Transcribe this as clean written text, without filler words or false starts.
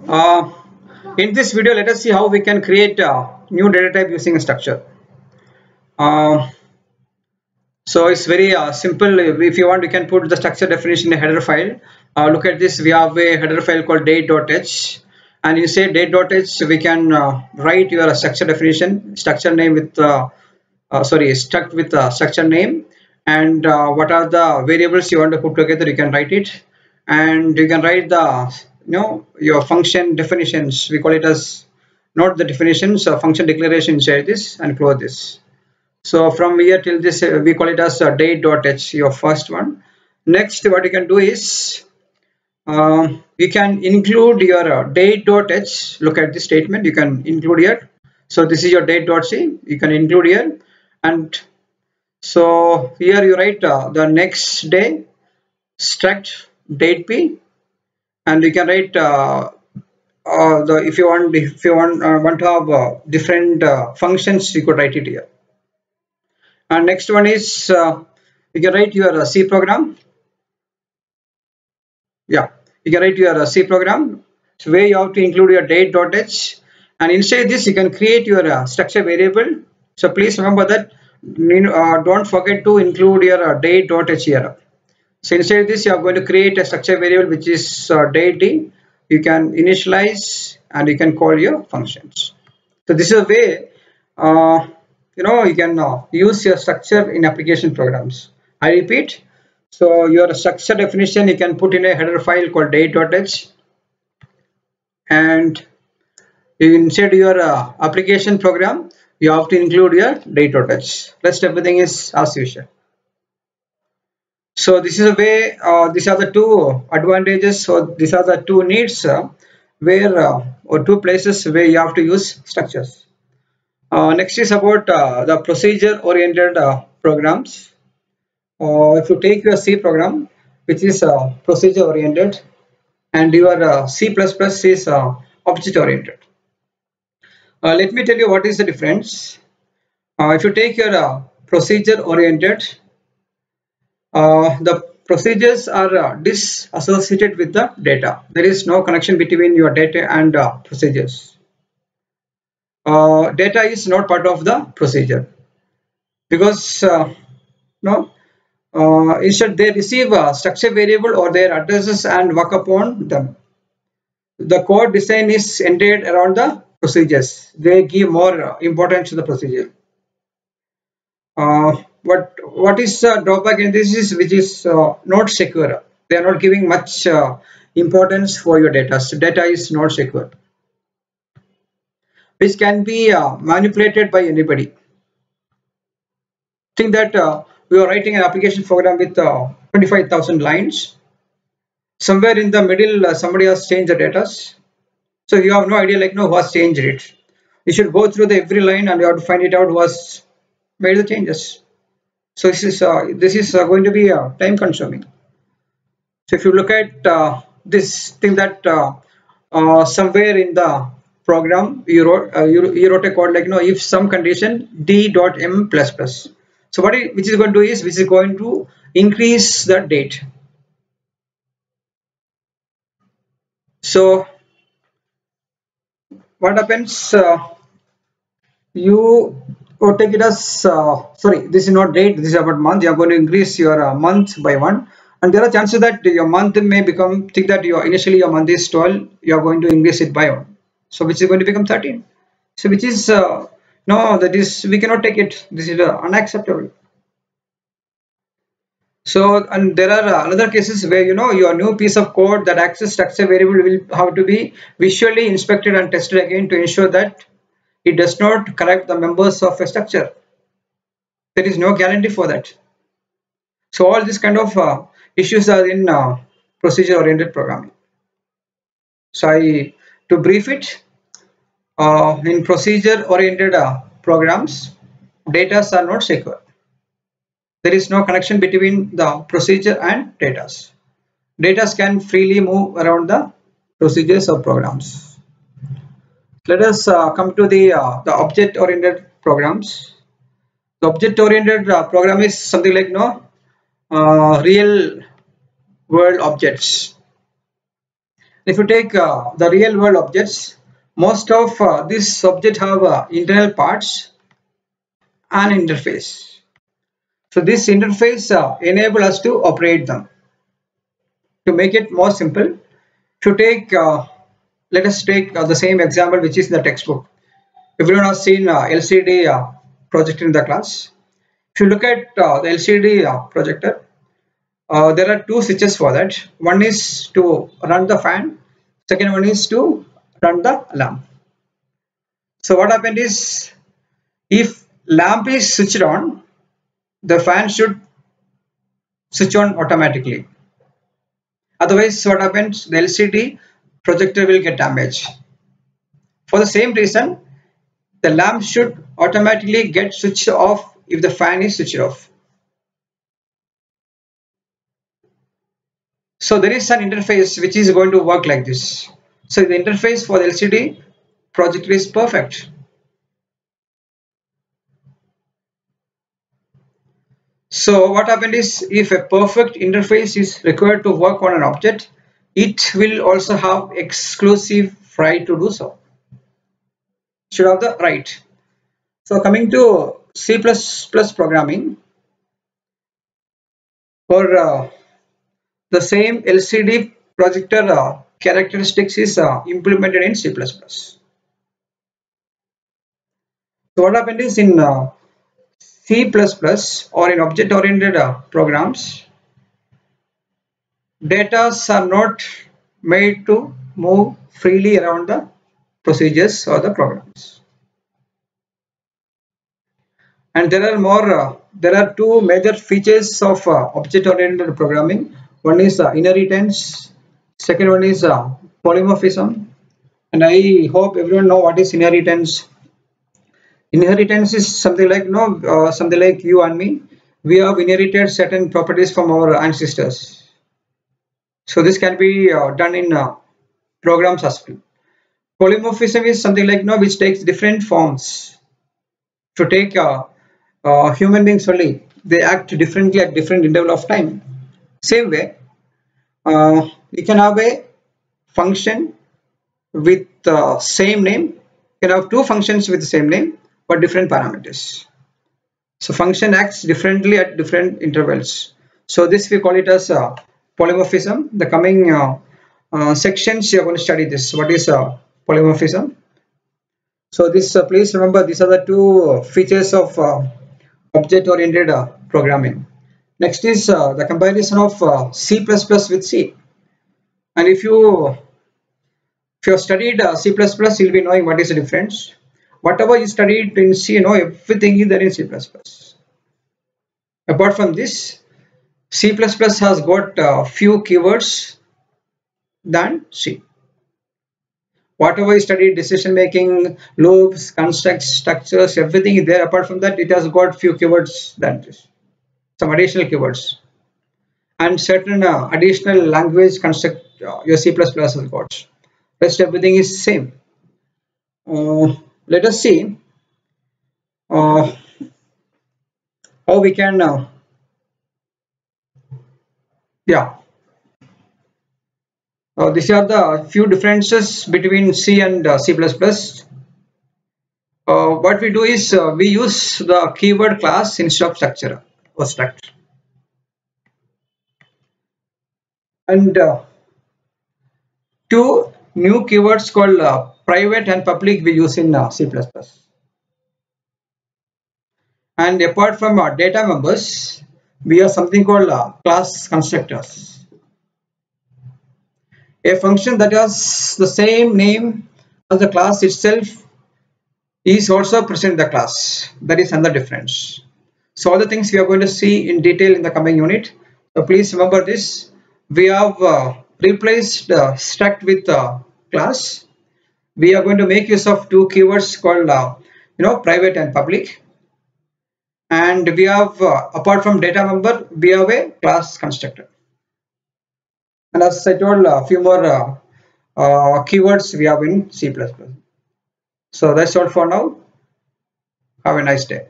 Uh, in this video, let us see how we can create a new data type using a structure. Uh, so it's very simple. If you want, you can put the structure definition in a header file. Look at this. We have a header file called date.h, and inside date.h we can write your structure definition, structure name with struct with structure name, and what are the variables you want to put together. You can write it, and you can write the your function definitions. We call it as not the definitions, function declaration inside this, and close this. So from here till this we call it as date.h, your first one. Next, what you can do is you can include your date.h. Look at this statement, you can include here. So this is your date.c, you can include here. And so here you write the next day struct date p, and you can write if you want to have different functions, you could write it here. And next one is you can write your C program. Yeah, you can write your C program. So where you have to include your date.h, and inside this you can create your structure variable. So please remember that don't forget to include your date.h here. So inside this you are going to create a structure variable which is date. You can initialize and you can call your functions. So this is a way you can use your structure in application programs. I repeat, so your structure definition you can put in a header file called date.h, and inside your application program you have to include your date.h. Rest everything is as usual. So this is a way, these are the two advantages, so these are the two needs or two places where you have to use structures. Next is about the procedure oriented programs. If you take your C program, which is procedure oriented, and your C++ is object oriented. Let me tell you what is the difference. If you take your procedure oriented, the procedures are disassociated with the data. There is no connection between your data and procedures. Data is not part of the procedure because instead they receive a structure variable or their addresses and work upon them. The code design is centered around the procedures. They give more importance to the procedure. What is drawback in this is which is not secure. They are not giving much importance for your data. So data is not secure, which can be manipulated by anybody. Think that we are writing an application program with 25,000 lines. Somewhere in the middle, somebody has changed the data. So you have no idea who has changed it. You should go through every line and you have to find it out who has made the changes. So this is going to be time consuming. So if you look at this thing that somewhere in the program you wrote a code if some condition d.m++. So which is going to do is which is going to increase the date. So what happens? You take it as sorry, this is not date, this is about month. You are going to increase your month by 1, and there are chances that your month may become, think that initially your month is 12, you are going to increase it by 1, so which is going to become 13. So which is no, that is, we cannot take it. This is unacceptable. So, and there are other cases where your new piece of code, that access structure variable will have to be visually inspected and tested again to ensure that it does not corrupt the members of a structure. There is no guarantee for that. So all these kind of issues are in procedure oriented programming. So to brief it, in procedure oriented programs, data are not secure. There is no connection between the procedure and data. Data can freely move around the procedures or programs. Let us come to the object oriented programs. The object oriented program is something like real world objects. If you take the real world objects, most of these objects have internal parts and interface. So this interface enable us to operate them. To make it more simple, if you take, let us take the same example which is in the textbook. Everyone has seen LCD projector in the class. If you look at the LCD projector, there are two switches for that. One is to run the fan, second one is to run the lamp. So what happened is, if lamp is switched on, the fan should switch on automatically. Otherwise, what happens? The LCD projector will get damaged. For the same reason, the lamp should automatically get switched off if the fan is switched off. So there is an interface which is going to work like this. So the interface for the LCD projector is perfect. So what happened is, if a perfect interface is required to work on an object, it will also have exclusive right to do so. Should have the right. So coming to C++ programming, for the same LCD projector characteristics is implemented in C++. So what happened is, in C++ or in object-oriented programs, data are not made to move freely around the procedures or the programs. And there are two major features of object-oriented programming. One is inheritance, second one is polymorphism. And I hope everyone know what is inheritance. Inheritance is something like something like you and me. We have inherited certain properties from our ancestors. So this can be done in programs as well. Polymorphism is something like which takes different forms. To take human beings only, they act differently at different interval of time. Same way, you can have a function with the same name. You can have two functions with the same name but different parameters. So function acts differently at different intervals. So this we call it as polymorphism. The coming sections you are going to study this. What is polymorphism? So this please remember, these are the two features of object-oriented programming. Next is the comparison of C++ with C. And if you have studied C++, you'll be knowing what is the difference. Whatever you studied in C, everything is there in C++. Apart from this, C++ has got few keywords than C. Whatever you studied, decision making, loops, constructs, structures, everything is there. Apart from that, it has got few keywords than this, some additional keywords, and certain additional language construct your C++ has got. Rest everything is same. Let us see how we can these are the few differences between C and C++. What we do is we use the keyword class instead of structure or struct. And two new keywords called private and public we use in C++. And apart from data members, we have something called class constructors. A function that has the same name as the class itself is also present in the class. That is another difference. So all the things we are going to see in detail in the coming unit. So please remember this. We have replaced struct with class. We are going to make use of two keywords called private and public. And we have apart from data member, we have a class constructor. And as I told, a few more keywords we have in C++. So that's all for now. Have a nice day.